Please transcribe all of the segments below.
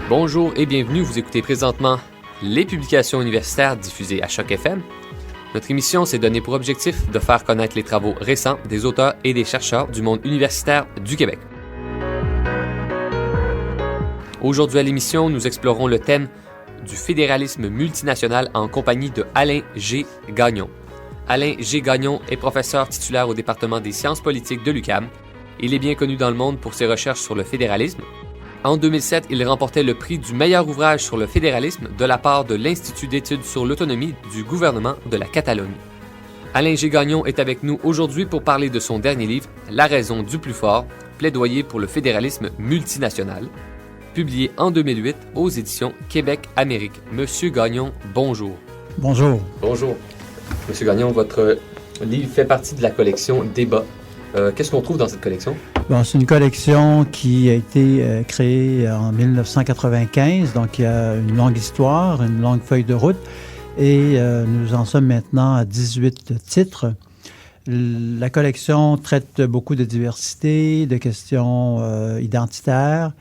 Bonjour et bienvenue, vous écoutez présentement les publications universitaires diffusées à Choc FM. Notre émission s'est donnée pour objectif de faire connaître les travaux récents des auteurs et des chercheurs du monde universitaire du Québec. Aujourd'hui à l'émission, nous explorons le thème du fédéralisme multinational en compagnie de Alain G. Gagnon. Alain G. Gagnon est professeur titulaire au département des sciences politiques de l'UQAM. Il est bien connu dans le monde pour ses recherches sur le fédéralisme. En 2007, il remportait le prix du meilleur ouvrage sur le fédéralisme de la part de l'Institut d'études sur l'autonomie du gouvernement de la Catalogne. Alain G. Gagnon est avec nous aujourd'hui pour parler de son dernier livre, La raison du plus fort, plaidoyer pour le fédéralisme multinational, publié en 2008 aux éditions Québec-Amérique. Monsieur Gagnon, bonjour. Bonjour. Bonjour. Monsieur Gagnon, votre livre fait partie de la collection Débat. Qu'est-ce qu'on trouve dans cette collection? Bon, c'est une collection qui a été créée en 1995, donc il y a une longue histoire, une longue feuille de route, et nous en sommes maintenant à 18 titres. La collection traite beaucoup de diversité, de questions identitaires.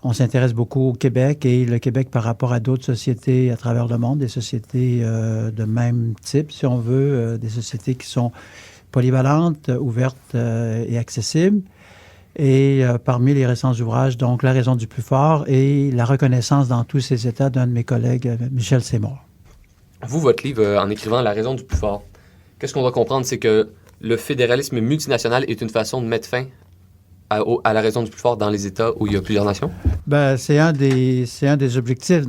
On s'intéresse beaucoup au Québec et le Québec par rapport à d'autres sociétés à travers le monde, des sociétés de même type, si on veut, des sociétés qui sont polyvalentes, ouvertes et accessibles. Et parmi les récents ouvrages, donc, La raison du plus fort et La reconnaissance dans tous ses états d'un de mes collègues, Michel Seymour. Vous, votre livre, en écrivant La raison du plus fort, qu'est-ce qu'on doit comprendre? C'est que le fédéralisme multinational est une façon de mettre fin à la raison du plus fort dans les États où il y a plusieurs nations? Ben, c'est un des objectifs,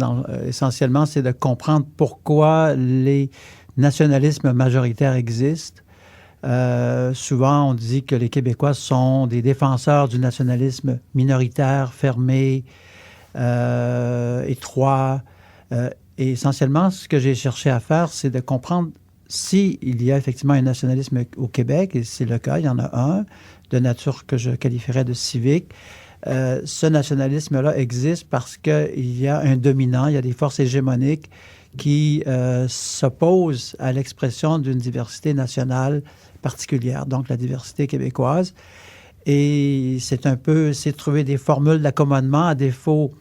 essentiellement, c'est de comprendre pourquoi les nationalismes majoritaires existent. Souvent, on dit que les Québécois sont des défenseurs du nationalisme minoritaire, fermé, étroit. Et essentiellement, ce que j'ai cherché à faire, c'est de comprendre s'il y a effectivement un nationalisme au Québec, et c'est le cas, il y en a un, de nature que je qualifierais de civique. Ce nationalisme-là existe parce qu'il y a un dominant, il y a des forces hégémoniques qui s'opposent à l'expression d'une diversité nationale particulière, donc la diversité québécoise. Et c'est de trouver des formules d'accommodement à défaut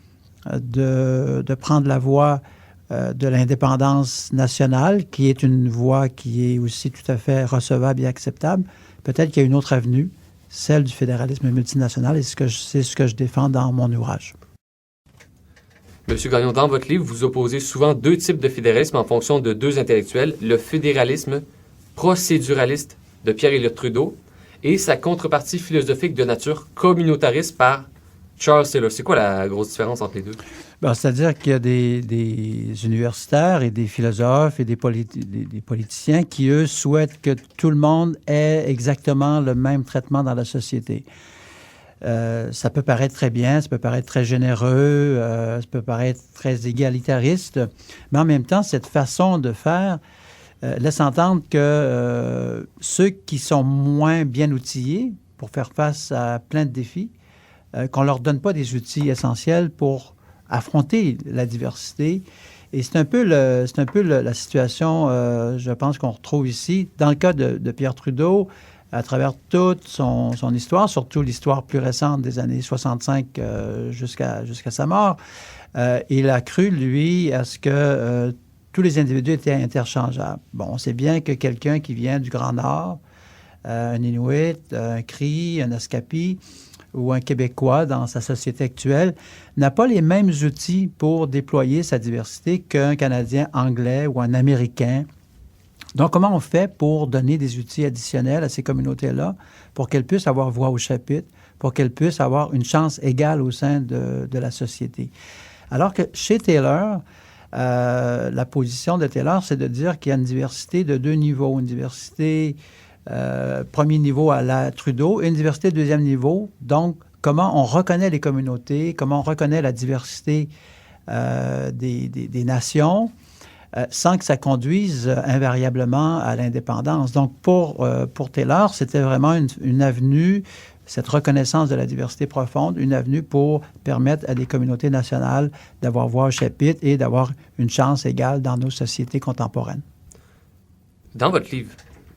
de prendre la voie de l'indépendance nationale, qui est une voie qui est aussi tout à fait recevable et acceptable. Peut-être qu'il y a une autre avenue, celle du fédéralisme multinational, et c'est ce que je défends dans mon ouvrage. Monsieur Gagnon, dans votre livre, vous opposez souvent deux types de fédéralisme en fonction de deux intellectuels, le fédéralisme procéduraliste de Pierre-Éliott Trudeau et sa contrepartie philosophique de nature communautariste par Charles Taylor. C'est quoi la grosse différence entre les deux? C'est-à-dire qu'il y a des universitaires et des philosophes et des politiciens qui, eux, souhaitent que tout le monde ait exactement le même traitement dans la société. Ça peut paraître très bien, ça peut paraître très généreux, ça peut paraître très égalitariste, mais en même temps, cette façon de faire laisse entendre que ceux qui sont moins bien outillés pour faire face à plein de défis, qu'on ne leur donne pas des outils essentiels pour affronter la diversité. Et c'est un peu la situation, je pense, qu'on retrouve ici. Dans le cas de Pierre Trudeau, à travers toute son histoire, surtout l'histoire plus récente des années 65 jusqu'à sa mort, il a cru, lui, à ce que tous les individus étaient interchangeables. Bon, on sait bien que quelqu'un qui vient du Grand Nord, un Inuit, un Cri, un Askapi ou un Québécois dans sa société actuelle, n'a pas les mêmes outils pour déployer sa diversité qu'un Canadien anglais ou un Américain. Donc, comment on fait pour donner des outils additionnels à ces communautés-là pour qu'elles puissent avoir voix au chapitre, pour qu'elles puissent avoir une chance égale au sein de la société? Alors que chez Taylor, la position de Taylor, c'est de dire qu'il y a une diversité de deux niveaux. Une diversité premier niveau à la Trudeau et une diversité deuxième niveau. Donc, comment on reconnaît les communautés, comment on reconnaît la diversité des nations, sans que ça conduise invariablement à l'indépendance. Donc, pour Taylor, c'était vraiment une avenue, cette reconnaissance de la diversité profonde, une avenue pour permettre à des communautés nationales d'avoir voix au chapitre et d'avoir une chance égale dans nos sociétés contemporaines. Dans votre livre,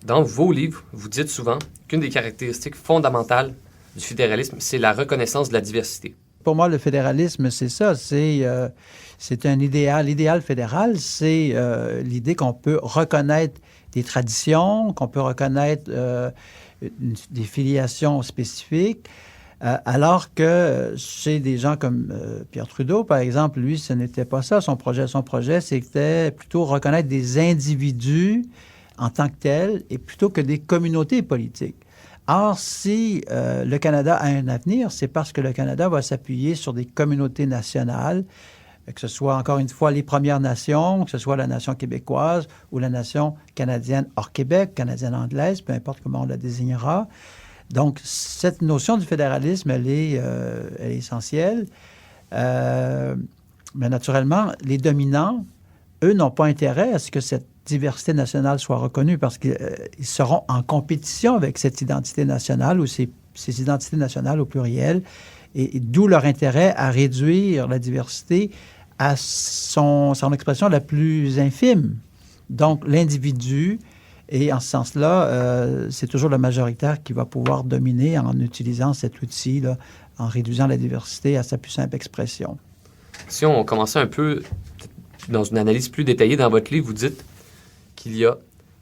dans vos livres, vous dites souvent qu'une des caractéristiques fondamentales du fédéralisme, c'est la reconnaissance de la diversité. Pour moi, le fédéralisme, c'est ça. C'est un idéal. L'idéal fédéral, c'est l'idée qu'on peut reconnaître des traditions, qu'on peut reconnaître des filiations spécifiques, alors que chez des gens comme Pierre Trudeau, par exemple, lui, ce n'était pas ça. Son projet, c'était plutôt reconnaître des individus en tant que tels, et plutôt que des communautés politiques. Or, si le Canada a un avenir, c'est parce que le Canada va s'appuyer sur des communautés nationales, que ce soit, encore une fois, les Premières Nations, que ce soit la nation québécoise ou la nation canadienne hors Québec, canadienne-anglaise, peu importe comment on la désignera. Donc, cette notion du fédéralisme, elle est essentielle. Mais naturellement, les dominants, eux, n'ont pas intérêt à ce que cette diversité nationale soit reconnue parce qu'ils seront en compétition avec cette identité nationale ou ces identités nationales au pluriel, et d'où leur intérêt à réduire la diversité à son expression la plus infime. Donc, l'individu, et en ce sens-là, c'est toujours le majoritaire qui va pouvoir dominer en utilisant cet outil-là, en réduisant la diversité à sa plus simple expression. Si on commençait un peu dans une analyse plus détaillée dans votre livre, vous dites qu'il y a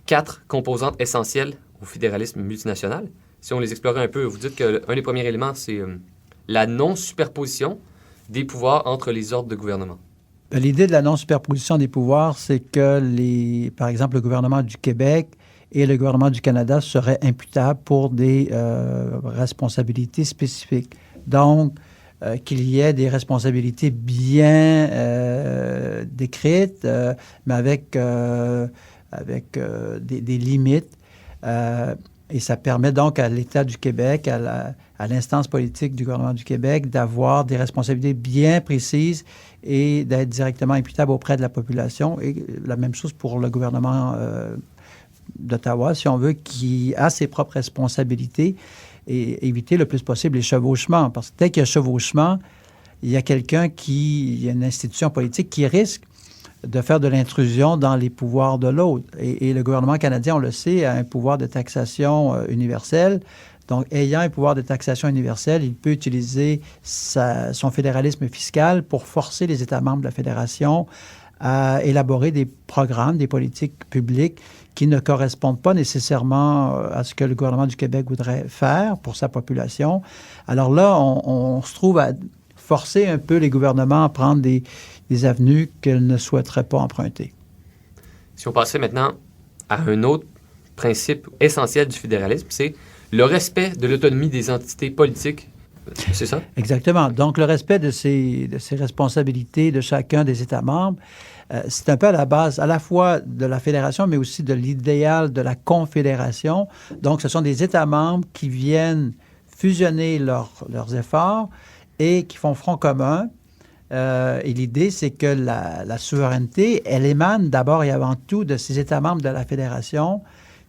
4 composantes essentielles au fédéralisme multinational. Si on les explorait un peu, vous dites qu'un des premiers éléments, c'est la non-superposition des pouvoirs entre les ordres de gouvernement. L'idée de la non-superposition des pouvoirs, c'est que, par exemple, le gouvernement du Québec et le gouvernement du Canada seraient imputables pour des responsabilités spécifiques. Donc, qu'il y ait des responsabilités bien décrites, mais avec des limites. Et ça permet donc à l'État du Québec, à l'instance politique du gouvernement du Québec, d'avoir des responsabilités bien précises et d'être directement imputable auprès de la population. Et la même chose pour le gouvernement d'Ottawa, si on veut, qui a ses propres responsabilités et éviter le plus possible les chevauchements. Parce que dès qu'il y a chevauchement, il y a il y a une institution politique qui risque de faire de l'intrusion dans les pouvoirs de l'autre. Et le gouvernement canadien, on le sait, a un pouvoir de taxation universel. Donc, ayant un pouvoir de taxation universel, il peut utiliser son fédéralisme fiscal pour forcer les États membres de la Fédération à élaborer des programmes, des politiques publiques qui ne correspondent pas nécessairement à ce que le gouvernement du Québec voudrait faire pour sa population. Alors là, on se trouve à forcer un peu les gouvernements à prendre des avenues qu'ils ne souhaiteraient pas emprunter. Si on passait maintenant à un autre principe essentiel du fédéralisme, c'est le respect de l'autonomie des entités politiques. C'est ça? Exactement. Donc, le respect de ces responsabilités de chacun des États membres, c'est un peu à la base à la fois de la fédération, mais aussi de l'idéal de la confédération. Donc, ce sont des États membres qui viennent fusionner leurs efforts et qui font front commun. Et l'idée, c'est que la souveraineté, elle émane d'abord et avant tout de ces États membres de la Fédération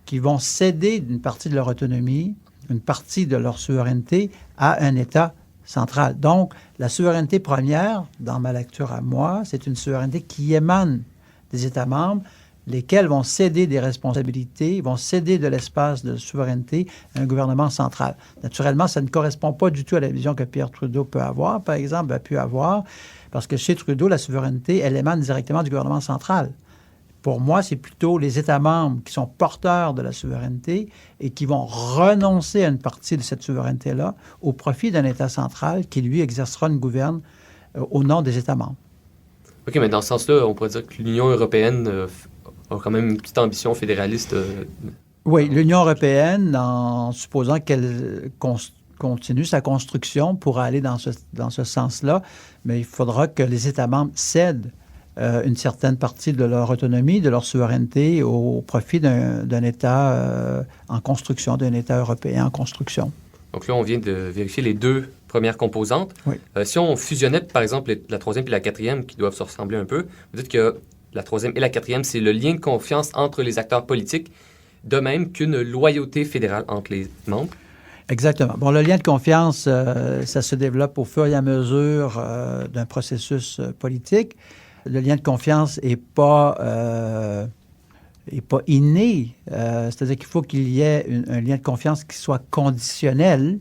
qui vont céder une partie de leur autonomie, une partie de leur souveraineté à un État central. Donc, la souveraineté première, dans ma lecture à moi, c'est une souveraineté qui émane des États membres, lesquels vont céder des responsabilités, vont céder de l'espace de souveraineté à un gouvernement central. Naturellement, ça ne correspond pas du tout à la vision que Pierre Trudeau peut avoir, par exemple, a pu avoir, parce que chez Trudeau, la souveraineté, elle émane directement du gouvernement central. Pour moi, c'est plutôt les États membres qui sont porteurs de la souveraineté et qui vont renoncer à une partie de cette souveraineté-là au profit d'un État central qui, lui, exercera une gouverne au nom des États membres. OK, mais dans ce sens-là, on pourrait dire que l'Union européenne a quand même une petite ambition fédéraliste. Oui, l'Union européenne, en supposant qu'elle continue sa construction, pourra aller dans ce sens-là, mais il faudra que les États membres cèdent une certaine partie de leur autonomie, de leur souveraineté au profit d'un État en construction, d'un État européen en construction. Donc là, on vient de vérifier les 2 premières composantes. Oui. Si on fusionnait, par exemple, la 3e et la 4e, qui doivent se ressembler un peu, vous dites que la troisième et la quatrième, c'est le lien de confiance entre les acteurs politiques, de même qu'une loyauté fédérale entre les membres. Exactement. Bon, le lien de confiance, ça se développe au fur et à mesure d'un processus politique. Le lien de confiance n'est pas inné. C'est-à-dire qu'il faut qu'il y ait un lien de confiance qui soit conditionnel.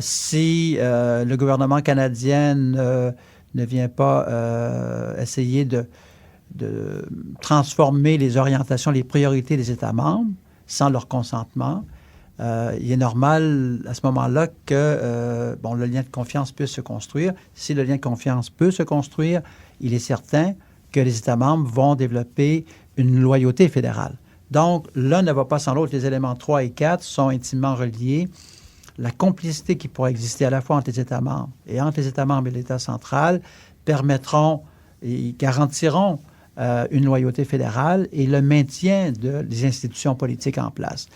Si le gouvernement canadien ne vient pas essayer de transformer les orientations, les priorités des États membres sans leur consentement, il est normal à ce moment-là que le lien de confiance puisse se construire. Si le lien de confiance peut se construire, il est certain que les États membres vont développer une loyauté fédérale. Donc, l'un ne va pas sans l'autre. Les éléments 3 et 4 sont intimement reliés. La complicité qui pourra exister à la fois entre les États membres et entre les États membres et l'État central permettront et garantiront une loyauté fédérale et le maintien des institutions politiques en place.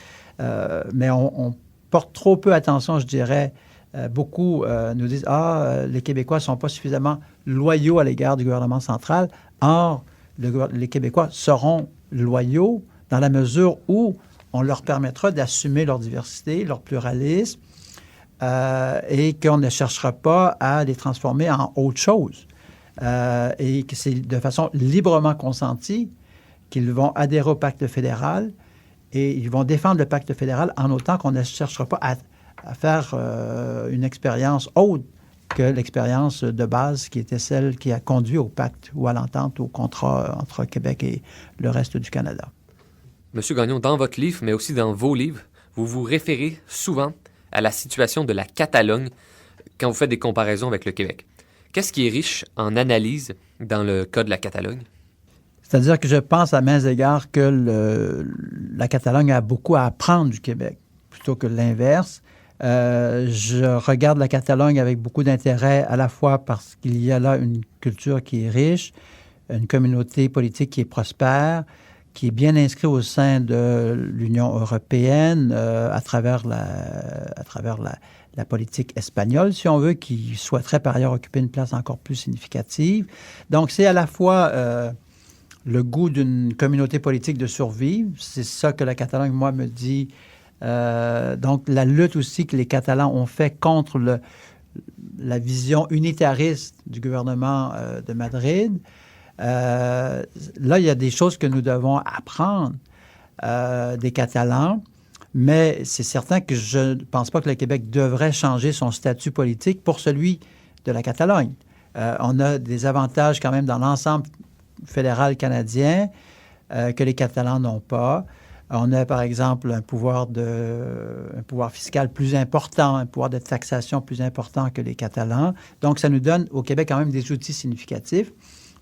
Mais on porte trop peu attention, je dirais. Beaucoup nous disent « les Québécois ne sont pas suffisamment loyaux à l'égard du gouvernement central. » Or, les Québécois seront loyaux dans la mesure où on leur permettra d'assumer leur diversité, leur pluralisme, et qu'on ne cherchera pas à les transformer en autre chose. Et que c'est de façon librement consentie qu'ils vont adhérer au pacte fédéral et ils vont défendre le pacte fédéral en autant qu'on ne cherchera pas à faire une expérience autre que l'expérience de base qui était celle qui a conduit au pacte ou à l'entente, au contrat entre Québec et le reste du Canada. Monsieur Gagnon, dans votre livre, mais aussi dans vos livres, vous vous référez souvent à la situation de la Catalogne quand vous faites des comparaisons avec le Québec. Qu'est-ce qui est riche en analyse dans le cas de la Catalogne? C'est-à-dire que je pense à maints égards que la Catalogne a beaucoup à apprendre du Québec, plutôt que l'inverse. Je regarde la Catalogne avec beaucoup d'intérêt, à la fois parce qu'il y a là une culture qui est riche, une communauté politique qui est prospère, qui est bien inscrite au sein de l'Union européenne à travers la politique espagnole, si on veut, qui souhaiterait par ailleurs occuper une place encore plus significative. Donc, c'est à la fois le goût d'une communauté politique de survivre. C'est ça que la Catalogne, moi, me dit. Donc, la lutte aussi que les Catalans ont fait contre la vision unitariste du gouvernement de Madrid. Là, il y a des choses que nous devons apprendre des Catalans, mais c'est certain que je ne pense pas que le Québec devrait changer son statut politique pour celui de la Catalogne. On a des avantages quand même dans l'ensemble fédéral canadien que les Catalans n'ont pas. On a, par exemple, un pouvoir fiscal plus important, un pouvoir de taxation plus important que les Catalans. Donc, ça nous donne au Québec quand même des outils significatifs.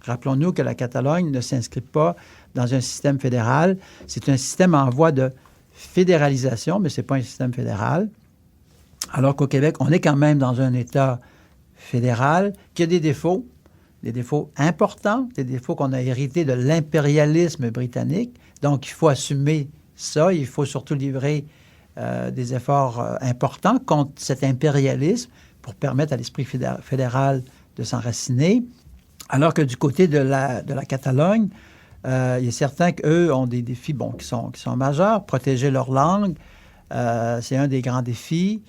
Rappelons-nous que la Catalogne ne s'inscrit pas dans un système fédéral. C'est un système en voie de fédéralisation, mais ce n'est pas un système fédéral. Alors qu'au Québec, on est quand même dans un État fédéral qui a des défauts importants, des défauts qu'on a hérités de l'impérialisme britannique. Donc, il faut assumer ça. Il faut surtout livrer des efforts importants contre cet impérialisme pour permettre à l'esprit fédéral de s'enraciner. Alors que du côté de la Catalogne, il est certain qu'eux ont des défis qui sont majeurs. Protéger leur langue, c'est un des grands défis.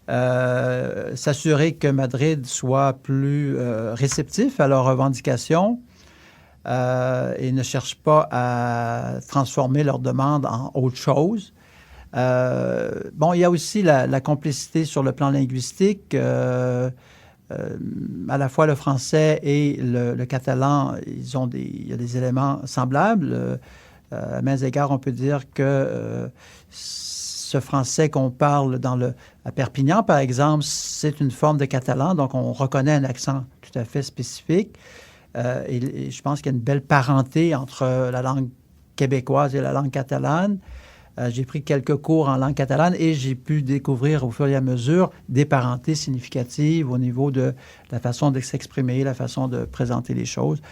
S'assurer que Madrid soit plus réceptif à leurs revendications et ne cherche pas à transformer leurs demandes en autre chose. Il y a aussi la complicité sur le plan linguistique. À la fois le français et le catalan, il y a des éléments semblables. À maints égards, on peut dire que ce français qu'on parle à Perpignan, par exemple, c'est une forme de catalan, donc on reconnaît un accent tout à fait spécifique. Et je pense qu'il y a une belle parenté entre la langue québécoise et la langue catalane. J'ai pris quelques cours en langue catalane et j'ai pu découvrir au fur et à mesure des parentés significatives au niveau de la façon de s'exprimer, la façon de présenter les choses.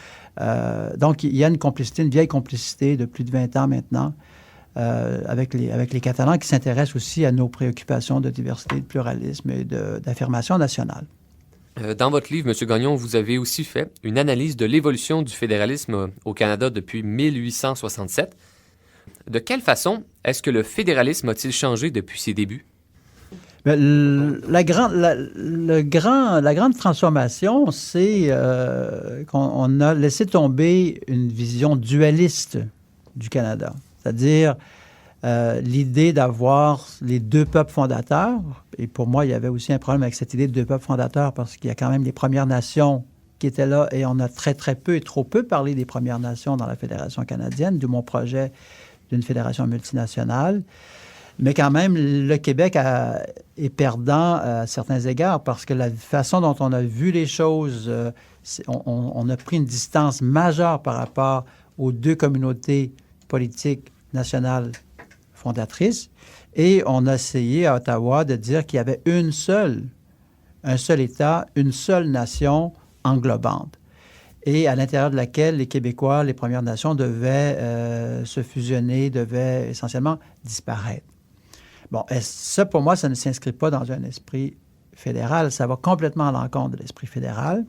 Donc, il y a une complicité, une vieille complicité de plus de 20 ans maintenant avec les Catalans qui s'intéressent aussi à nos préoccupations de diversité, de pluralisme et d'affirmation nationale. Dans votre livre, M. Gagnon, vous avez aussi fait une analyse de l'évolution du fédéralisme au Canada depuis 1867. De quelle façon est-ce que le fédéralisme a-t-il changé depuis ses débuts? La grande transformation, c'est qu'on a laissé tomber une vision dualiste du Canada. C'est-à-dire l'idée d'avoir les deux peuples fondateurs. Et pour moi, il y avait aussi un problème avec cette idée de deux peuples fondateurs parce qu'il y a quand même les Premières Nations qui étaient là et on a très, très peu et trop peu parlé des Premières Nations dans la Fédération canadienne, d'où mon projet d'une fédération multinationale. Mais quand même, le Québec est perdant à certains égards parce que la façon dont on a vu les choses, on a pris une distance majeure par rapport aux deux communautés politiques nationales fondatrices et on a essayé à Ottawa de dire qu'il y avait un seul État, une seule nation englobante et à l'intérieur de laquelle les Québécois, les Premières Nations devaient se fusionner, devaient essentiellement disparaître. Bon, ça, pour moi, ça ne s'inscrit pas dans un esprit fédéral. Ça va complètement à l'encontre de l'esprit fédéral.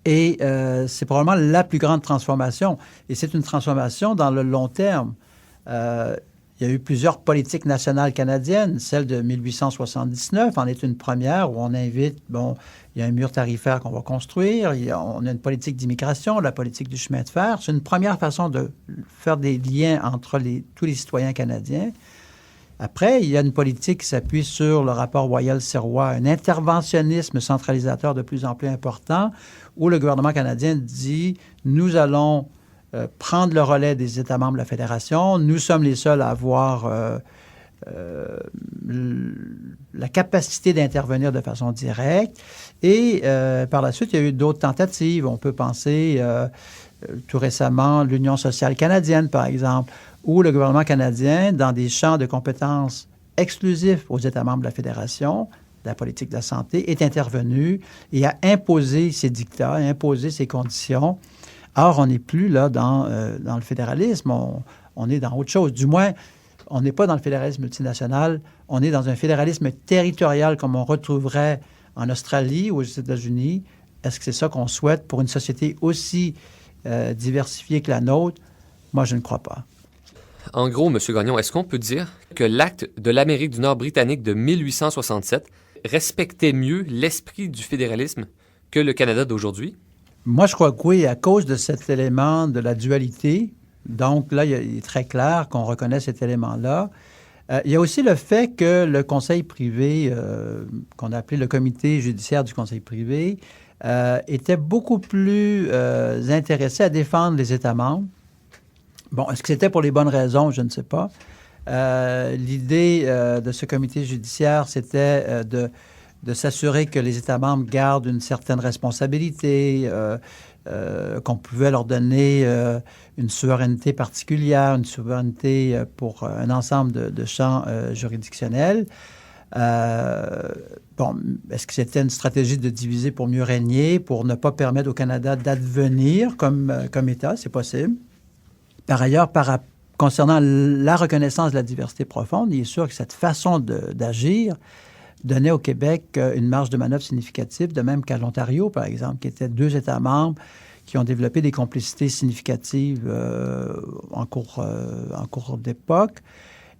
Et c'est probablement la plus grande transformation. Et c'est une transformation dans le long terme. Il y a eu plusieurs politiques nationales canadiennes. Celle de 1879 en est une première où on invite, il y a un mur tarifaire qu'on va construire, on a une politique d'immigration, la politique du chemin de fer. C'est une première façon de faire des liens entre tous les citoyens canadiens. Après, il y a une politique qui s'appuie sur le rapport Royal-Sirois, un interventionnisme centralisateur de plus en plus important, où le gouvernement canadien dit « Nous allons prendre le relais des États membres de la Fédération. Nous sommes les seuls à avoir la capacité d'intervenir de façon directe. » Et par la suite, il y a eu d'autres tentatives. On peut penser tout récemment l'Union sociale canadienne, par exemple, où le gouvernement canadien, dans des champs de compétences exclusifs aux États membres de la Fédération, de la politique de la santé, est intervenu et a imposé ses dictats, a imposé ses conditions. Or, on n'est plus là dans le fédéralisme, on est dans autre chose. Du moins, on n'est pas dans le fédéralisme multinational, on est dans un fédéralisme territorial comme on retrouverait en Australie ou aux États-Unis. Est-ce que c'est ça qu'on souhaite pour une société aussi diversifiée que la nôtre? Moi, je ne crois pas. En gros, M. Gagnon, est-ce qu'on peut dire que l'acte de l'Amérique du Nord britannique de 1867 respectait mieux l'esprit du fédéralisme que le Canada d'aujourd'hui? Moi, je crois que oui, à cause de cet élément de la dualité. Donc là, il est très clair qu'on reconnaît cet élément-là. Il y a aussi le fait que le conseil privé, qu'on a appelé le comité judiciaire du conseil privé, était beaucoup plus intéressé à défendre les États membres. Bon, est-ce que c'était pour les bonnes raisons? Je ne sais pas. L'idée de ce comité judiciaire, c'était de s'assurer que les États membres gardent une certaine responsabilité, qu'on pouvait leur donner une souveraineté particulière, une souveraineté pour un ensemble de champs juridictionnels. Est-ce que c'était une stratégie de diviser pour mieux régner, pour ne pas permettre au Canada d'advenir comme État? C'est possible. Par ailleurs, concernant la reconnaissance de la diversité profonde, il est sûr que cette façon d'agir donnait au Québec une marge de manœuvre significative, de même qu'à l'Ontario, par exemple, qui étaient deux États membres qui ont développé des complicités significatives en cours d'époque.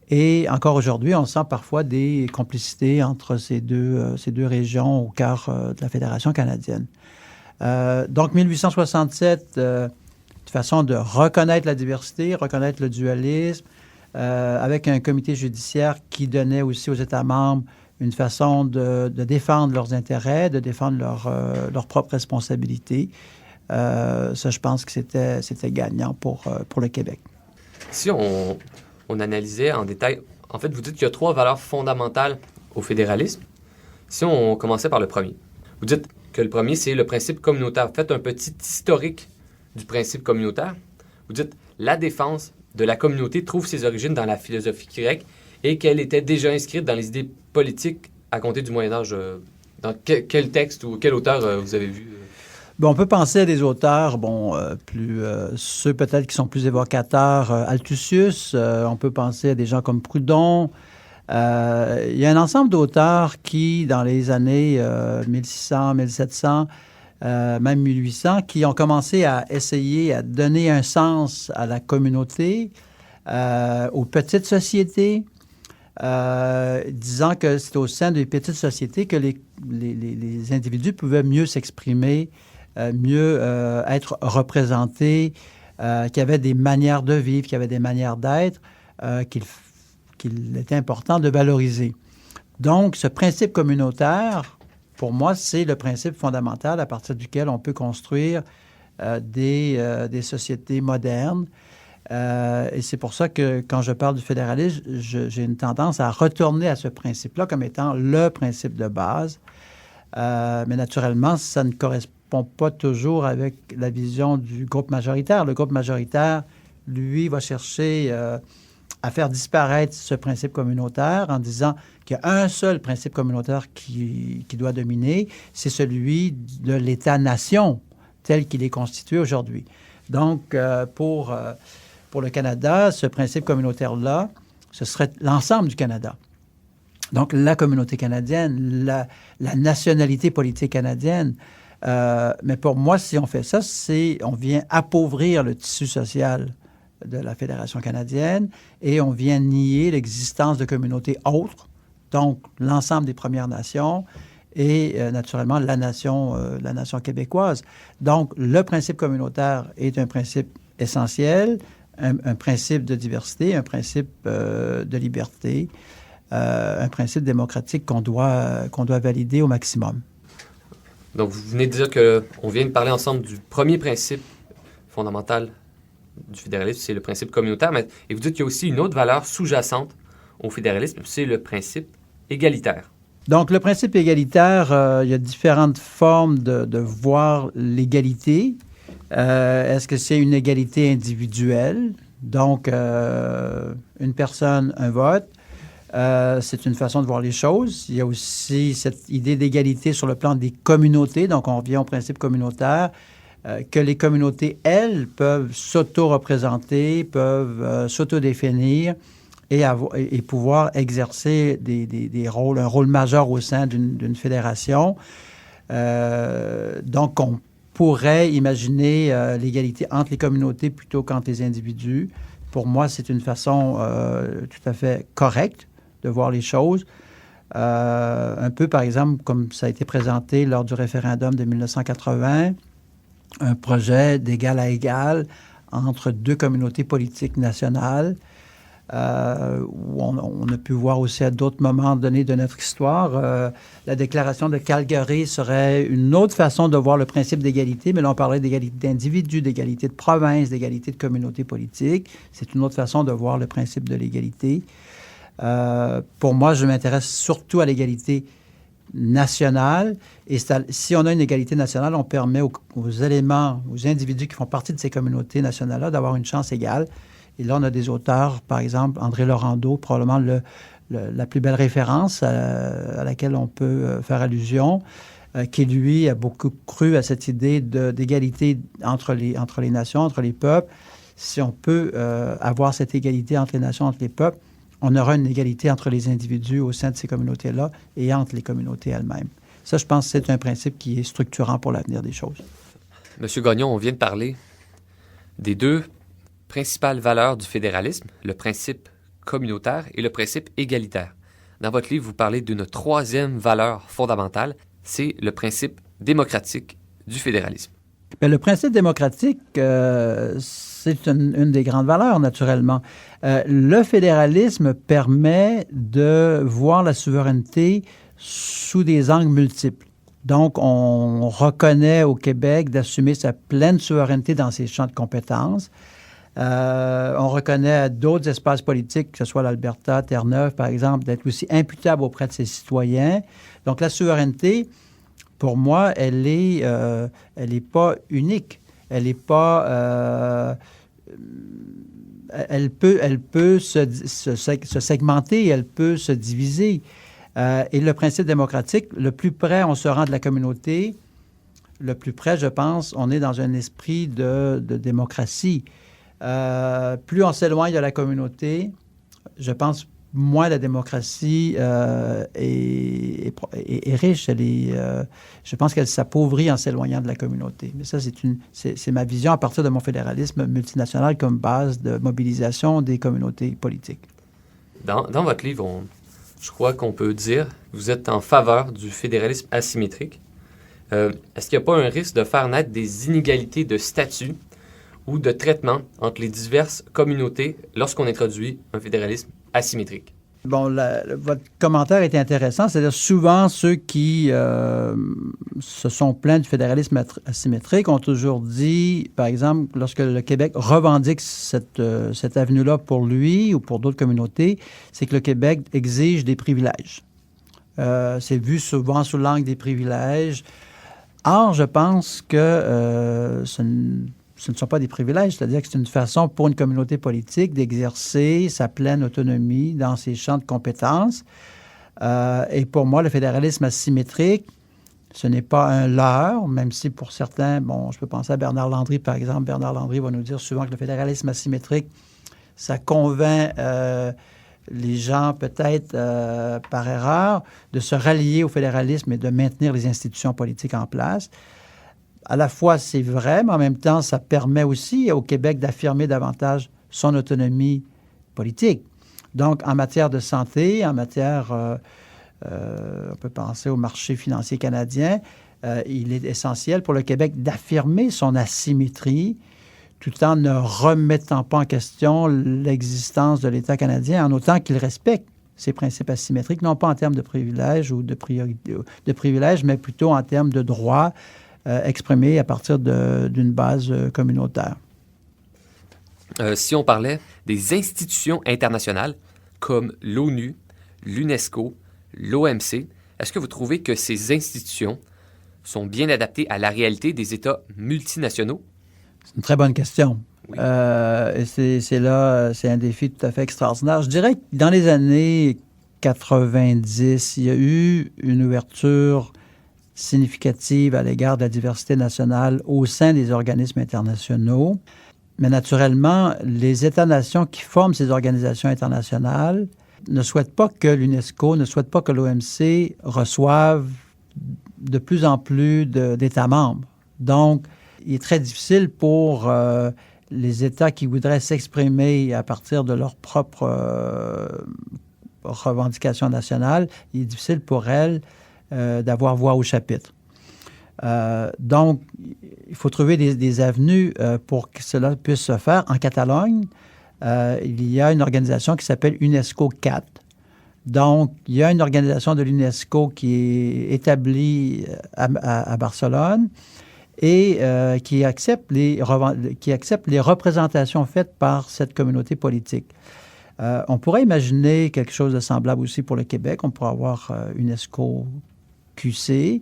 Et encore aujourd'hui, on sent parfois des complicités entre ces deux régions au cœur de la Fédération canadienne. Donc, 1867... une façon de reconnaître la diversité, reconnaître le dualisme, avec un comité judiciaire qui donnait aussi aux États membres une façon de défendre leurs intérêts, de défendre leurs propres responsabilités. Ça, je pense que c'était gagnant pour le Québec. Si on analysait en détail, en fait, vous dites qu'il y a 3 valeurs fondamentales au fédéralisme. Si on commençait par le premier, vous dites que le premier, c'est le principe communautaire. Faites un petit historique du principe communautaire. Vous dites la défense de la communauté trouve ses origines dans la philosophie grecque et qu'elle était déjà inscrite dans les idées politiques à compter du Moyen Âge. Dans quel texte ou quel auteur vous avez vu? On peut penser à des auteurs, ceux peut-être qui sont plus évocateurs. Althusius, on peut penser à des gens comme Proudhon. Il y a un ensemble d'auteurs qui, dans les années 1600, 1700, même 1800, qui ont commencé à essayer à donner un sens à la communauté, aux petites sociétés, disant que c'est au sein des petites sociétés que les individus pouvaient mieux s'exprimer, mieux être représentés, qu'il y avait des manières de vivre, qu'il y avait des manières d'être, qu'il était important de valoriser. Donc, ce principe communautaire, pour moi, c'est le principe fondamental à partir duquel on peut construire des sociétés modernes. Et c'est pour ça que quand je parle du fédéralisme, j'ai une tendance à retourner à ce principe-là comme étant le principe de base. Mais naturellement, ça ne correspond pas toujours avec la vision du groupe majoritaire. Le groupe majoritaire, lui, va chercher à faire disparaître ce principe communautaire en disant qu'il y a un seul principe communautaire qui doit dominer, c'est celui de l'État-nation tel qu'il est constitué aujourd'hui. Donc, pour le Canada, ce principe communautaire-là, ce serait l'ensemble du Canada. Donc, la communauté canadienne, la nationalité politique canadienne. Mais pour moi, si on fait ça, on vient appauvrir le tissu social de la Fédération canadienne et on vient nier l'existence de communautés autres, donc l'ensemble des Premières Nations et naturellement la nation québécoise. Donc, le principe communautaire est un principe essentiel, un principe de diversité, un principe de liberté, un principe démocratique qu'on doit valider au maximum. Donc, vous venez de dire qu'on vient de parler ensemble du premier principe fondamental du fédéralisme, c'est le principe communautaire, et vous dites qu'il y a aussi une autre valeur sous-jacente au fédéralisme, c'est le principe égalitaire. Donc, le principe égalitaire, il y a différentes formes de voir l'égalité. Est-ce que c'est une égalité individuelle? Donc, une personne, un vote. C'est une façon de voir les choses. Il y a aussi cette idée d'égalité sur le plan des communautés. Donc, on revient au principe communautaire, que les communautés, elles, peuvent s'auto-représenter, peuvent s'auto-définir et pouvoir exercer des rôles, un rôle majeur au sein d'une fédération. Donc, on pourrait imaginer l'égalité entre les communautés plutôt qu'entre les individus. Pour moi, c'est une façon tout à fait correcte de voir les choses. Un peu, par exemple, comme ça a été présenté lors du référendum de 1980, un projet d'égal à égal entre deux communautés politiques nationales, où on a pu voir aussi à d'autres moments donnés de notre histoire. La déclaration de Calgary serait une autre façon de voir le principe d'égalité, mais là, on parlait d'égalité d'individus, d'égalité de provinces, d'égalité de communautés politiques. C'est une autre façon de voir le principe de l'égalité. Pour moi, je m'intéresse surtout à l'égalité nationale. Et si on a une égalité nationale, on permet aux éléments, aux individus qui font partie de ces communautés nationales-là d'avoir une chance égale. Et là, on a des auteurs, par exemple, André Laurendeau, probablement la plus belle référence à laquelle on peut faire allusion, qui, lui, a beaucoup cru à cette idée d'égalité entre les nations, entre les peuples. Si on peut avoir cette égalité entre les nations, entre les peuples, on aura une égalité entre les individus au sein de ces communautés-là et entre les communautés elles-mêmes. Ça, je pense que c'est un principe qui est structurant pour l'avenir des choses. Monsieur Gagnon, on vient de parler des deux principales valeurs du fédéralisme, le principe communautaire et le principe égalitaire. Dans votre livre, vous parlez d'une troisième valeur fondamentale, c'est le principe démocratique du fédéralisme. Bien, le principe démocratique, c'est une des grandes valeurs, naturellement. Le fédéralisme permet de voir la souveraineté sous des angles multiples. Donc, on reconnaît au Québec d'assumer sa pleine souveraineté dans ses champs de compétences. On reconnaît à d'autres espaces politiques, que ce soit l'Alberta, Terre-Neuve, par exemple, d'être aussi imputable auprès de ses citoyens. Donc, la souveraineté, pour moi, elle est pas unique. Elle n'est pas... elle peut se segmenter, elle peut se diviser. Et le principe démocratique, le plus près on se rend de la communauté, le plus près, je pense, on est dans un esprit de démocratie. Plus on s'éloigne de la communauté, je pense, moins la démocratie est riche. Je pense qu'elle s'appauvrit en s'éloignant de la communauté. Mais ça, c'est ma vision à partir de mon fédéralisme multinational comme base de mobilisation des communautés politiques. Dans votre livre, je crois qu'on peut dire que vous êtes en faveur du fédéralisme asymétrique. Est-ce qu'il n'y a pas un risque de faire naître des inégalités de statut ou de traitement entre les diverses communautés lorsqu'on introduit un fédéralisme asymétrique? Bon, votre commentaire était intéressant. C'est-à-dire, souvent, ceux qui se sont plaints du fédéralisme asymétrique ont toujours dit, par exemple, lorsque le Québec revendique cette avenue-là pour lui ou pour d'autres communautés, c'est que le Québec exige des privilèges. C'est vu souvent sous l'angle des privilèges. Or, je pense que ce ne sont pas des privilèges, c'est-à-dire que c'est une façon pour une communauté politique d'exercer sa pleine autonomie dans ses champs de compétences. Et pour moi, le fédéralisme asymétrique, ce n'est pas un leurre, même si pour certains, bon, je peux penser à Bernard Landry, par exemple. Bernard Landry va nous dire souvent que le fédéralisme asymétrique, ça convainc les gens, peut-être par erreur, de se rallier au fédéralisme et de maintenir les institutions politiques en place. À la fois, c'est vrai, mais en même temps, ça permet aussi au Québec d'affirmer davantage son autonomie politique. Donc, en matière de santé, en matière, on peut penser au marché financier canadien, il est essentiel pour le Québec d'affirmer son asymétrie tout en ne remettant pas en question l'existence de l'État canadien, en autant qu'il respecte ces principes asymétriques, non pas en termes de privilèges ou de privilèges, mais plutôt en termes de droits exprimés à partir d'une base communautaire. Si on parlait des institutions internationales comme l'ONU, l'UNESCO, l'OMC, est-ce que vous trouvez que ces institutions sont bien adaptées à la réalité des États multinationaux? C'est une très bonne question. Oui. Et c'est un défi tout à fait extraordinaire. Je dirais que dans les années 90, il y a eu une ouverture significative à l'égard de la diversité nationale au sein des organismes internationaux. Mais naturellement, les États-nations qui forment ces organisations internationales ne souhaitent pas que l'UNESCO, ne souhaitent pas que l'OMC reçoivent de plus en plus d'États membres. Donc, il est très difficile pour les États qui voudraient s'exprimer à partir de leurs propres revendications nationales, il est difficile pour elles d'avoir voix au chapitre. Donc, il faut trouver des avenues pour que cela puisse se faire. En Catalogne, il y a une organisation qui s'appelle UNESCO 4. Donc, il y a une organisation de l'UNESCO qui est établie à Barcelone et qui accepte les représentations faites par cette communauté politique. On pourrait imaginer quelque chose de semblable aussi pour le Québec. On pourrait avoir UNESCO QC,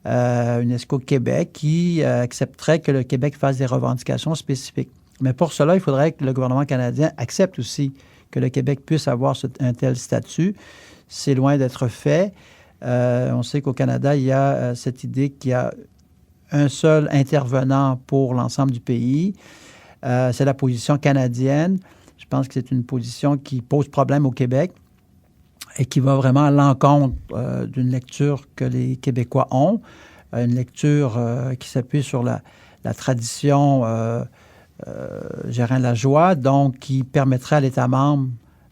UNESCO Québec, qui accepterait que le Québec fasse des revendications spécifiques. Mais pour cela, il faudrait que le gouvernement canadien accepte aussi que le Québec puisse avoir un tel statut. C'est loin d'être fait. On sait qu'au Canada, il y a cette idée qu'il y a un seul intervenant pour l'ensemble du pays. C'est la position canadienne. Je pense que c'est une position qui pose problème au Québec et qui va vraiment à l'encontre d'une lecture que les Québécois ont, une lecture qui s'appuie sur la tradition Gérin Lajoie, donc qui permettrait à l'État membre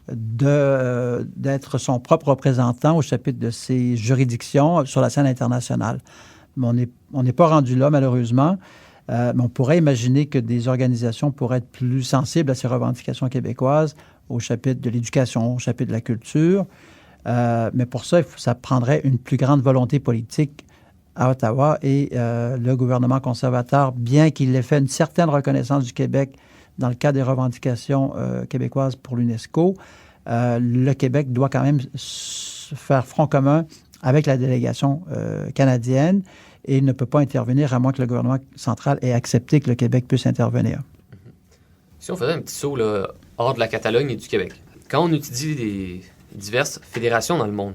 d'être son propre représentant au chapitre de ses juridictions sur la scène internationale. Mais on n'est pas rendu là, malheureusement. Mais on pourrait imaginer que des organisations pourraient être plus sensibles à ces revendications québécoises au chapitre de l'éducation, au chapitre de la culture. Mais pour ça, ça prendrait une plus grande volonté politique à Ottawa et le gouvernement conservateur, bien qu'il ait fait une certaine reconnaissance du Québec dans le cadre des revendications québécoises pour l'UNESCO, le Québec doit quand même faire front commun avec la délégation canadienne et il ne peut pas intervenir à moins que le gouvernement central ait accepté que le Québec puisse intervenir. Si on faisait un petit saut là, hors de la Catalogne et du Québec, quand on étudie les diverses fédérations dans le monde,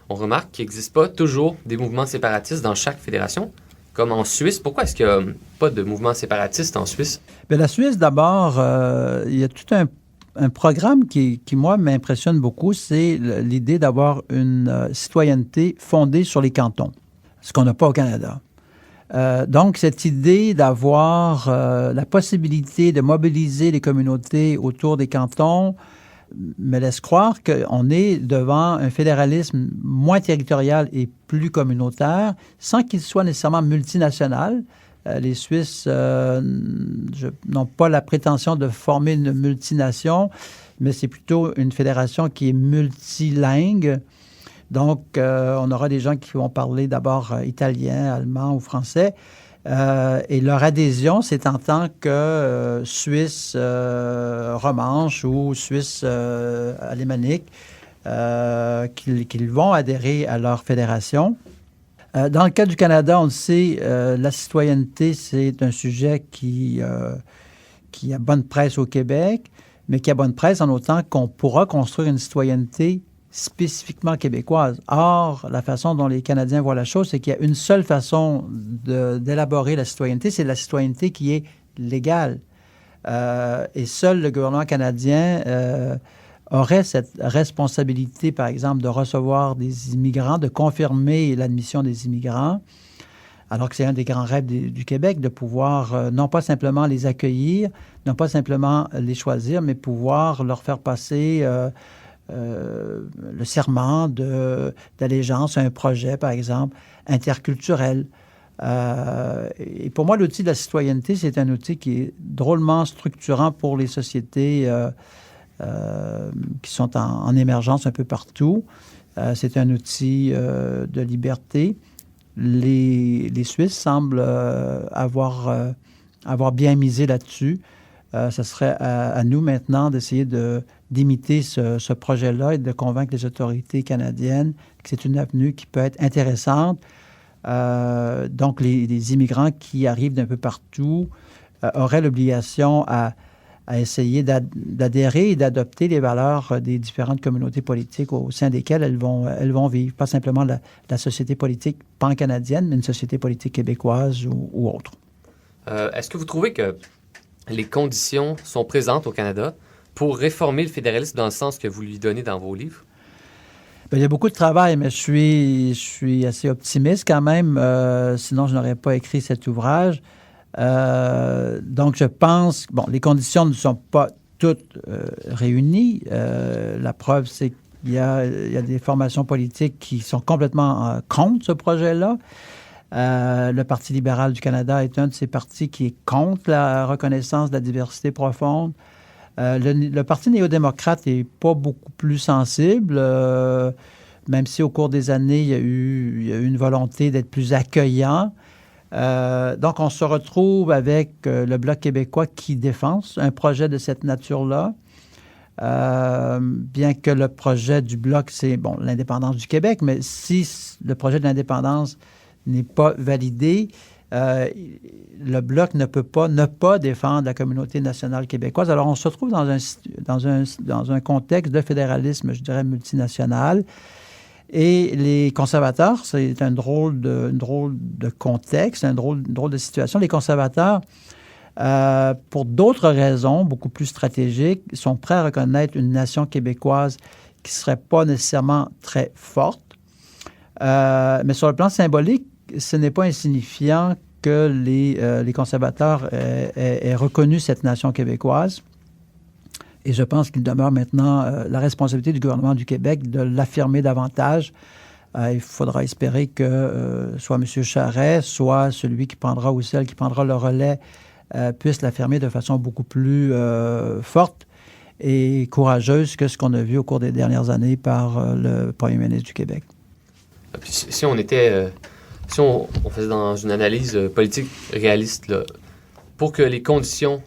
on remarque qu'il n'existe pas toujours des mouvements séparatistes dans chaque fédération, comme en Suisse. Pourquoi est-ce qu'il n'y a pas de mouvement séparatiste en Suisse? Bien, la Suisse, d'abord, il y a tout Un programme qui moi, m'impressionne beaucoup, c'est l'idée d'avoir une citoyenneté fondée sur les cantons, ce qu'on n'a pas au Canada. Donc, cette idée d'avoir la possibilité de mobiliser les communautés autour des cantons me laisse croire qu'on est devant un fédéralisme moins territorial et plus communautaire, sans qu'il soit nécessairement multinational. Les Suisses n'ont pas la prétention de former une multination, mais c'est plutôt une fédération qui est multilingue. Donc, on aura des gens qui vont parler d'abord italien, allemand ou français. Et leur adhésion, c'est en tant que Suisse romanche ou Suisse alémanique qu'ils vont adhérer à leur fédération. Dans le cas du Canada, on le sait, la citoyenneté, c'est un sujet qui a bonne presse au Québec, mais qui a bonne presse en autant qu'on pourra construire une citoyenneté spécifiquement québécoise. Or, la façon dont les Canadiens voient la chose, c'est qu'il y a une seule façon d'élaborer la citoyenneté, c'est la citoyenneté qui est légale. Et seul le gouvernement canadien aurait cette responsabilité, par exemple, de recevoir des immigrants, de confirmer l'admission des immigrants, alors que c'est un des grands rêves du Québec, de pouvoir non pas simplement les accueillir, non pas simplement les choisir, mais pouvoir leur faire passer le serment d'allégeance à un projet, par exemple, interculturel. Et pour moi, l'outil de la citoyenneté, c'est un outil qui est drôlement structurant pour les sociétés qui sont en émergence un peu partout. C'est un outil de liberté. Les Suisses semblent avoir bien misé là-dessus. Ce serait à nous maintenant d'essayer d'imiter ce projet-là et de convaincre les autorités canadiennes que c'est une avenue qui peut être intéressante. Donc, les immigrants qui arrivent d'un peu partout auraient l'obligation à essayer d'adhérer et d'adopter les valeurs des différentes communautés politiques au sein desquelles elles vont vivre. Pas simplement la société politique pan-canadienne, mais une société politique québécoise ou autre. Est-ce que vous trouvez que les conditions sont présentes au Canada pour réformer le fédéralisme dans le sens que vous lui donnez dans vos livres? Bien, il y a beaucoup de travail, mais je suis assez optimiste quand même. Sinon, je n'aurais pas écrit cet ouvrage. Donc, je pense... Bon, les conditions ne sont pas toutes réunies. La preuve, c'est qu'il y a des formations politiques qui sont complètement contre ce projet-là. Le Parti libéral du Canada est un de ces partis qui est contre la reconnaissance de la diversité profonde. Le Parti néo-démocrate n'est pas beaucoup plus sensible, même si au cours des années, il y a eu une volonté d'être plus accueillant. Donc, on se retrouve avec le Bloc québécois qui défend un projet de cette nature-là. Bien que le projet du Bloc, c'est l'indépendance du Québec, mais si le projet de l'indépendance n'est pas validé, le Bloc ne peut pas ne pas défendre la communauté nationale québécoise. Alors, on se retrouve dans un contexte de fédéralisme, je dirais, multinational. Et les conservateurs, c'est un drôle de contexte, une drôle de situation. Les conservateurs, pour d'autres raisons, beaucoup plus stratégiques, sont prêts à reconnaître une nation québécoise qui ne serait pas nécessairement très forte. Mais sur le plan symbolique, ce n'est pas insignifiant que les conservateurs aient reconnu cette nation québécoise. Et je pense qu'il demeure maintenant la responsabilité du gouvernement du Québec de l'affirmer davantage. Il faudra espérer que soit M. Charest, soit celui qui prendra ou celle qui prendra le relais puisse l'affirmer de façon beaucoup plus forte et courageuse que ce qu'on a vu au cours des dernières années par le premier ministre du Québec. Puis si on faisait dans une analyse politique réaliste, là, pour que les conditions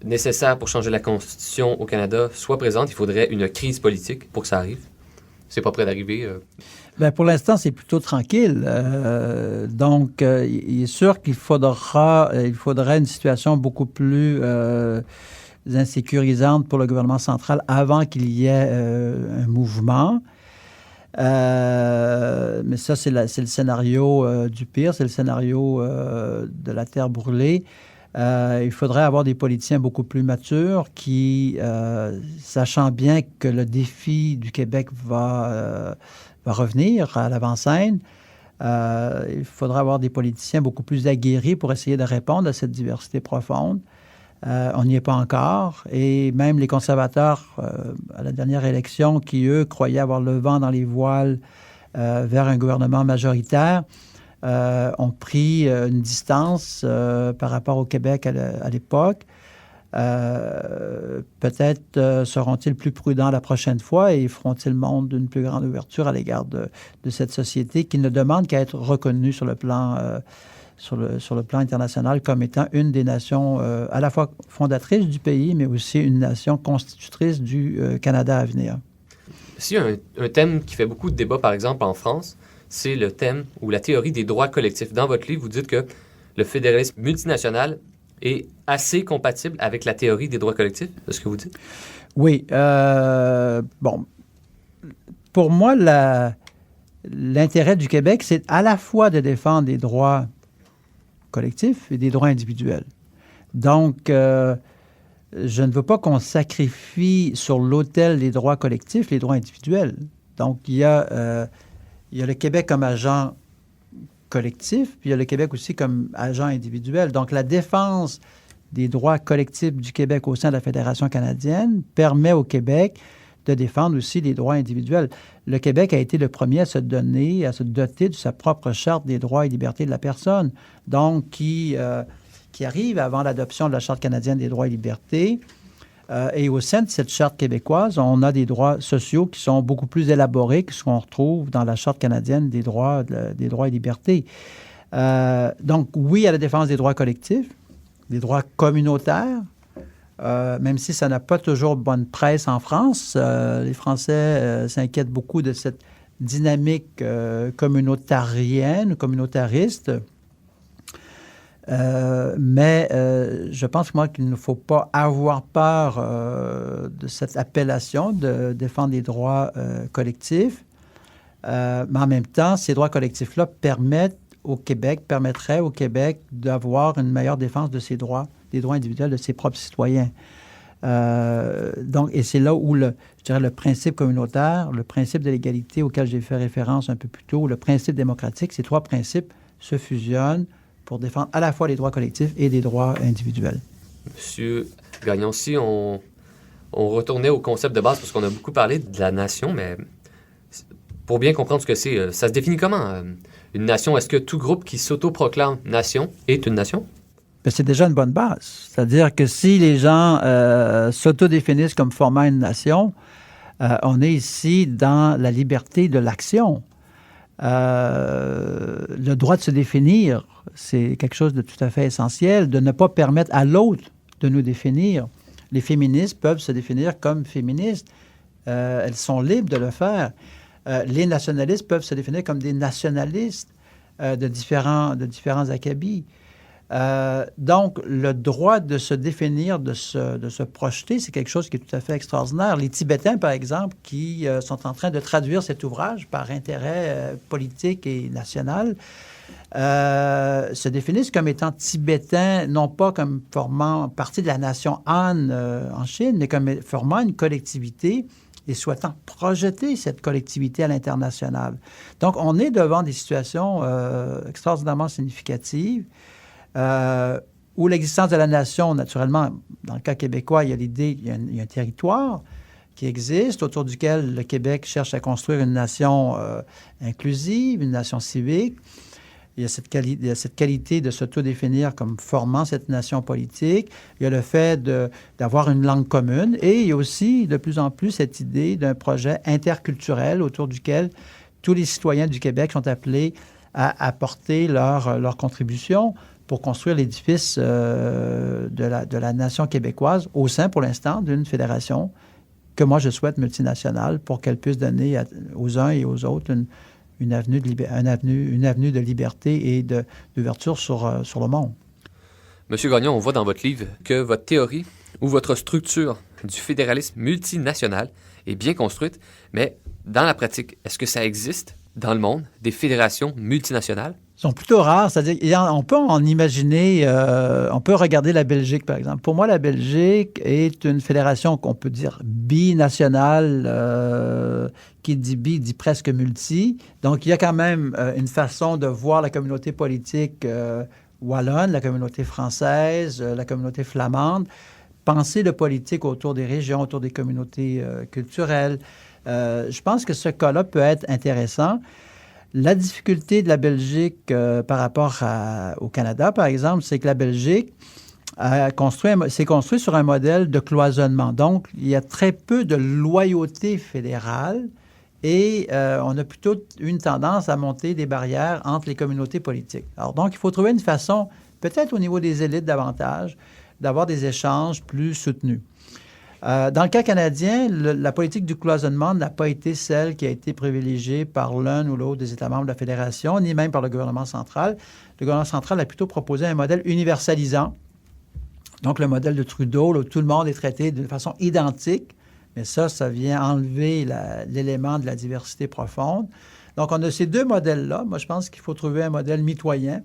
nécessaires pour changer la Constitution au Canada soient présentes, il faudrait une crise politique pour que ça arrive. C'est pas près d'arriver. Bien, pour l'instant, c'est plutôt tranquille. Donc, il est sûr qu'il faudrait une situation beaucoup plus insécurisante pour le gouvernement central avant qu'il y ait un mouvement. Mais ça, c'est le scénario du pire, c'est le scénario de la terre brûlée. Il faudrait avoir des politiciens beaucoup plus matures qui, sachant bien que le défi du Québec va revenir à l'avant-scène, il faudrait avoir des politiciens beaucoup plus aguerris pour essayer de répondre à cette diversité profonde. On n'y est pas encore. Et même les conservateurs, à la dernière élection, qui, eux, croyaient avoir le vent dans les voiles vers un gouvernement majoritaire, ont pris une distance par rapport au Québec à l'époque. Peut-être seront-ils plus prudents la prochaine fois et feront-ils montre d'une plus grande ouverture à l'égard de cette société qui ne demande qu'à être reconnue sur le plan international comme étant une des nations à la fois fondatrices du pays, mais aussi une nation constitutrice du Canada à venir. Si un thème qui fait beaucoup de débats, par exemple, en France, c'est le thème ou la théorie des droits collectifs. Dans votre livre, vous dites que le fédéralisme multinational est assez compatible avec la théorie des droits collectifs. C'est ce que vous dites? Oui. Bon, pour moi, l'intérêt du Québec, c'est à la fois de défendre des droits collectifs et des droits individuels. Donc, je ne veux pas qu'on sacrifie sur l'autel des droits collectifs les droits individuels. Donc, il y a le Québec comme agent collectif, puis il y a le Québec aussi comme agent individuel. Donc, la défense des droits collectifs du Québec au sein de la Fédération canadienne permet au Québec de défendre aussi les droits individuels. Le Québec a été le premier à se doter de sa propre charte des droits et libertés de la personne, donc qui arrive avant l'adoption de la Charte canadienne des droits et libertés. Et au sein de cette charte québécoise, on a des droits sociaux qui sont beaucoup plus élaborés que ce qu'on retrouve dans la Charte canadienne des droits et libertés. Donc, oui à la défense des droits collectifs, des droits communautaires, même si ça n'a pas toujours bonne presse en France. Les Français s'inquiètent beaucoup de cette dynamique communautariste. Mais je pense, moi, qu'il ne faut pas avoir peur de cette appellation de défendre les droits collectifs. Mais en même temps, ces droits collectifs-là permettraient au Québec d'avoir une meilleure défense de ses droits, des droits individuels de ses propres citoyens. Et c'est là où, je dirais, le principe communautaire, le principe de l'égalité auquel j'ai fait référence un peu plus tôt, le principe démocratique, ces trois principes se fusionnent pour défendre à la fois les droits collectifs et les droits individuels. Monsieur Gagnon, si on retournait au concept de base, parce qu'on a beaucoup parlé de la nation, mais pour bien comprendre ce que c'est, ça se définit comment, une nation? Est-ce que tout groupe qui s'autoproclame nation est une nation? Bien, c'est déjà une bonne base. C'est-à-dire que si les gens s'autodéfinissent comme formant une nation, on est ici dans la liberté de l'action. Le droit de se définir, c'est quelque chose de tout à fait essentiel, de ne pas permettre à l'autre de nous définir. Les féministes peuvent se définir comme féministes. Elles sont libres de le faire. Les nationalistes peuvent se définir comme des nationalistes de différents acabits. Donc, le droit de se définir, de se projeter, c'est quelque chose qui est tout à fait extraordinaire. Les Tibétains, par exemple, qui sont en train de traduire cet ouvrage par intérêt politique et national, se définissent comme étant tibétains, non pas comme formant partie de la nation Han en Chine, mais comme formant une collectivité et souhaitant projeter cette collectivité à l'international. Donc, on est devant des situations extraordinairement significatives où l'existence de la nation, naturellement, dans le cas québécois, il y a l'idée, il y a un territoire qui existe, autour duquel le Québec cherche à construire une nation inclusive, une nation civique. Il y a cette qualité de s'autodéfinir comme formant cette nation politique. Il y a le fait d'avoir une langue commune. Et il y a aussi de plus en plus cette idée d'un projet interculturel autour duquel tous les citoyens du Québec sont appelés à apporter leur contribution pour construire l'édifice de la nation québécoise au sein, pour l'instant, d'une fédération que moi, je souhaite multinationale pour qu'elle puisse donner aux uns et aux autres une avenue de liberté et d'ouverture sur le monde. Monsieur Gagnon, on voit dans votre livre que votre théorie ou votre structure du fédéralisme multinational est bien construite, mais dans la pratique, est-ce que ça existe dans le monde des fédérations multinationales? sont plutôt rares. C'est-à-dire, on peut en imaginer, on peut regarder la Belgique, par exemple. Pour moi, la Belgique est une fédération qu'on peut dire binationale, qui dit bi, dit presque multi. Donc, il y a quand même une façon de voir la communauté politique wallonne, la communauté française, la communauté flamande, penser le politique autour des régions, autour des communautés culturelles. Je pense que ce cas-là peut être intéressant. La difficulté de la Belgique par rapport au Canada, par exemple, c'est que la Belgique s'est construite sur un modèle de cloisonnement. Donc, il y a très peu de loyauté fédérale et on a plutôt une tendance à monter des barrières entre les communautés politiques. Alors, donc, il faut trouver une façon, peut-être au niveau des élites davantage, d'avoir des échanges plus soutenus. Dans le cas canadien, la politique du cloisonnement n'a pas été celle qui a été privilégiée par l'un ou l'autre des États membres de la Fédération, ni même par le gouvernement central. Le gouvernement central a plutôt proposé un modèle universalisant. Donc, le modèle de Trudeau, où tout le monde est traité d'une façon identique, mais ça vient enlever l'élément de la diversité profonde. Donc, on a ces deux modèles-là. Moi, je pense qu'il faut trouver un modèle mitoyen,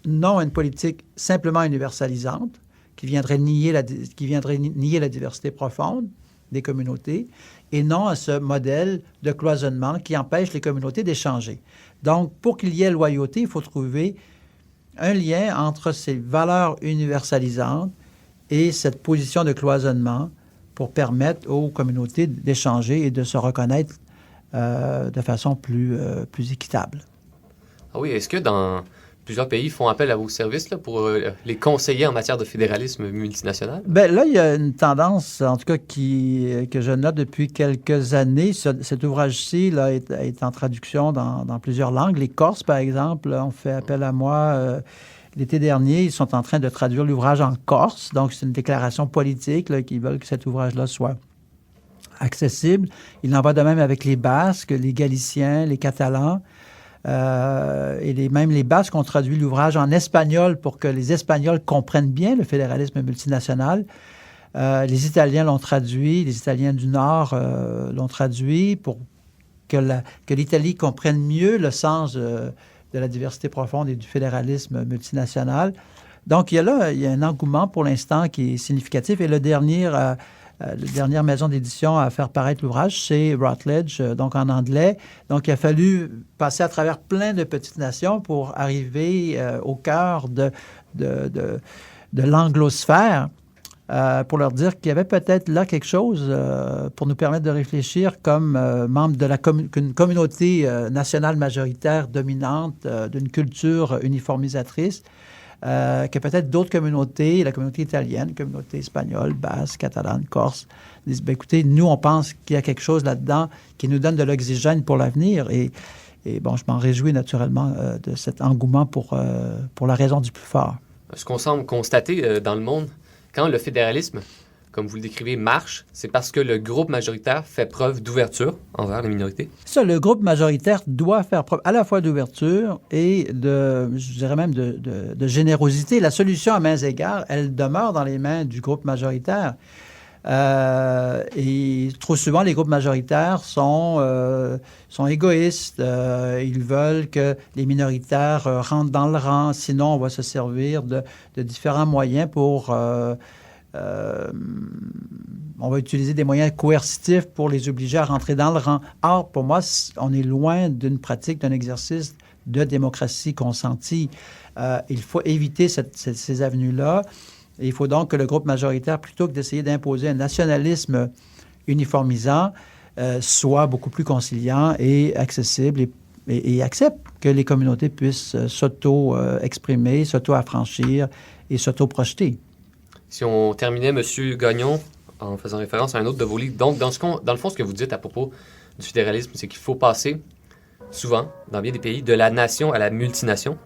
non une politique simplement universalisante, qui viendrait nier la diversité profonde des communautés, et non à ce modèle de cloisonnement qui empêche les communautés d'échanger. Donc, pour qu'il y ait loyauté, il faut trouver un lien entre ces valeurs universalisantes et cette position de cloisonnement pour permettre aux communautés d'échanger et de se reconnaître de façon plus équitable. Ah oui, est-ce que dans plusieurs pays font appel à vos services là, pour les conseiller en matière de fédéralisme multinational? Bien, là, il y a une tendance, en tout cas, que je note depuis quelques années. Cet ouvrage-ci là, est en traduction dans plusieurs langues. Les Corses, par exemple, ont fait appel à moi l'été dernier. Ils sont en train de traduire l'ouvrage en corse. Donc, c'est une déclaration politique là, qui veulent que cet ouvrage-là soit accessible. Il en va de même avec les Basques, les Galiciens, les Catalans. Et même les Basques ont traduit l'ouvrage en espagnol pour que les Espagnols comprennent bien le fédéralisme multinational. Les Italiens l'ont traduit, les Italiens du Nord l'ont traduit pour que l'Italie comprenne mieux le sens de la diversité profonde et du fédéralisme multinational. Donc, il y a un engouement pour l'instant qui est significatif. Et la dernière maison d'édition à faire paraître l'ouvrage, c'est Routledge, donc en anglais. Donc, il a fallu passer à travers plein de petites nations pour arriver au cœur de l'anglosphère pour leur dire qu'il y avait peut-être là quelque chose pour nous permettre de réfléchir comme membres d'une communauté nationale majoritaire dominante, d'une culture uniformisatrice, que peut-être d'autres communautés, la communauté italienne, la communauté espagnole, basque, catalane, corse, disent, bien, écoutez, nous, on pense qu'il y a quelque chose là-dedans qui nous donne de l'oxygène pour l'avenir. Et bon, je m'en réjouis naturellement de cet engouement pour la raison du plus fort. Ce qu'on semble constater dans le monde, quand le fédéralisme, comme vous le décrivez, marche, c'est parce que le groupe majoritaire fait preuve d'ouverture envers les minorités. Ça, le groupe majoritaire doit faire preuve à la fois d'ouverture et je dirais même de générosité. La solution à mains égards, elle demeure dans les mains du groupe majoritaire. Et trop souvent, les groupes majoritaires sont égoïstes. Ils veulent que les minoritaires rentrent dans le rang. Sinon, on va se servir de différents moyens pour... on va utiliser des moyens coercitifs pour les obliger à rentrer dans le rang. Or, pour moi, on est loin d'une pratique, d'un exercice de démocratie consentie. Il faut éviter ces avenues-là. Et il faut donc que le groupe majoritaire, plutôt que d'essayer d'imposer un nationalisme uniformisant, soit beaucoup plus conciliant et accessible et accepte que les communautés puissent s'auto-exprimer, s'auto-affranchir et s'auto-projeter. Si on terminait, M. Gagnon, en faisant référence à un autre de vos livres, donc dans le fond, ce que vous dites à propos du fédéralisme, c'est qu'il faut passer souvent, dans bien des pays, de la nation à la multination.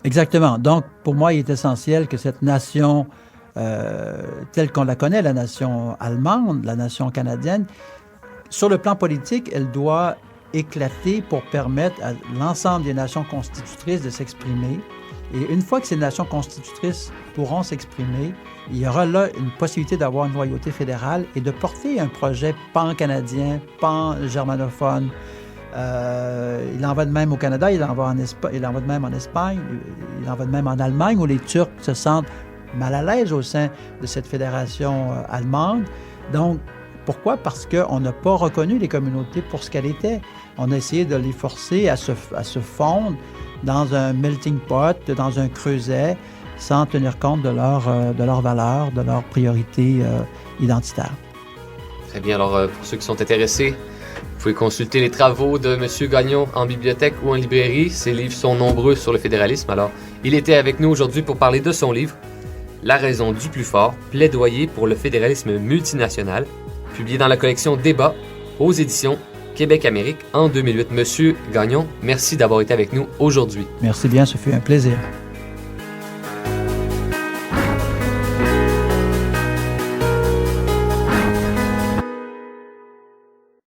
Exactement. Donc, pour moi, il est essentiel que cette nation, telle qu'on la connaît, la nation allemande, la nation canadienne, sur le plan politique, elle doit éclater pour permettre à l'ensemble des nations constitutrices de s'exprimer. Et une fois que ces nations constitutrices pourront s'exprimer, il y aura là une possibilité d'avoir une loyauté fédérale et de porter un projet pan-canadien, pan-germanophone, Il en va de même au Canada, il en va de même en Espagne, il en va de même en Allemagne, où les Turcs se sentent mal à l'aise au sein de cette fédération allemande. Donc, pourquoi? Parce qu'on n'a pas reconnu les communautés pour ce qu'elles étaient. On a essayé de les forcer à se fondre dans un melting pot, dans un creuset, sans tenir compte de leurs valeurs, de leurs priorités identitaires. Très bien. Alors, pour ceux qui sont intéressés, vous pouvez consulter les travaux de M. Gagnon en bibliothèque ou en librairie. Ses livres sont nombreux sur le fédéralisme. Alors, il était avec nous aujourd'hui pour parler de son livre « La raison du plus fort, plaidoyer pour le fédéralisme multinational », publié dans la collection Débat aux éditions Québec-Amérique en 2008. Monsieur Gagnon, merci d'avoir été avec nous aujourd'hui. Merci bien, ce fut un plaisir.